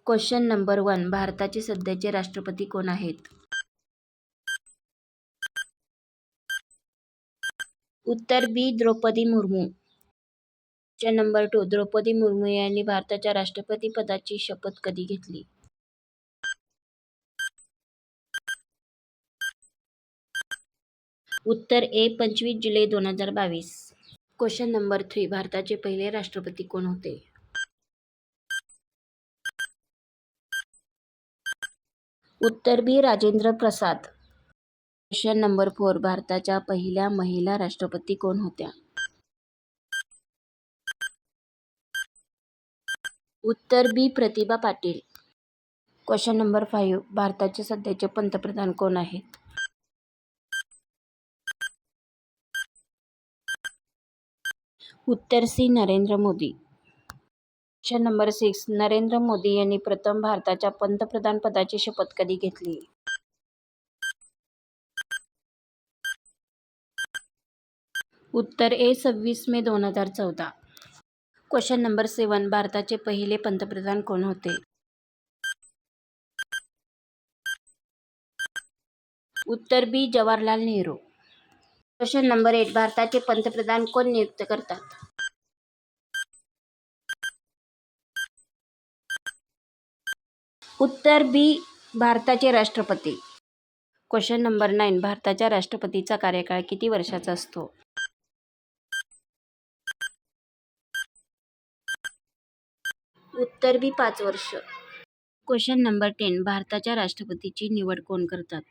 Question number 1. भारताचे सध्याचे राष्ट्रपती कोण आहेत? उत्तर B. Draupadi Murmu. Question number 2. Draupadi Murmu यांनी भारताच्या राष्ट्रपती पदाची शपथ कधी घेतली? उत्तर ए. 25 जुलै 2022. Question number 3. भारताचे पहिले राष्ट्रपती कोण होते? उत्तर B. Rajendra Prasad. Question number 4. भारताच्या पहिल्या महिला राष्ट्रपती कोण होत्या? उत्तर B. Pratibha Patil. Question number 5. भारताचे सध्याचे पंतप्रधान कोण आहेत? उत्तर C. Narendra Modi. Question number 6. Narendra Modi यांनी प्रथम भारताच्या पंतप्रधान पदाची शपथ कधी घेतली? उत्तर ए. 26 मे 2014. Question number 7. भारताचे पहिले पंतप्रधान कोण होते? उत्तर B. Jawaharlal Nehru. Question number 8. भारताचे पंतप्रधान कोण नियुक्त करतात? उत्तर बी. भारताचे राष्ट्रपती. Question number 9. भारताच्या राष्ट्रपतीचा कार्यकाळ किती वर्षाचा असतो? उत्तर बी. 5 वर्ष. Question number 10. भारताच्या राष्ट्रपतीची निवड कोण करतात?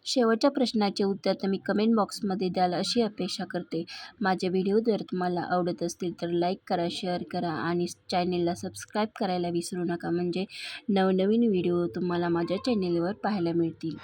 शेवटच्या प्रश्नाचे उत्तर तुम्ही कमेंट बॉक्समध्ये द्याल अशी अपेक्षा करते. माझे व्हिडिओ जर तुम्हाला आवडत असतील तर लाईक करा, शेअर करा आणि चॅनेलला सबस्क्राईब करायला विसरू नका, म्हणजे नवनवीन व्हिडिओ तुम्हाला माझ्या चॅनेलवर पाहायला मिळतील.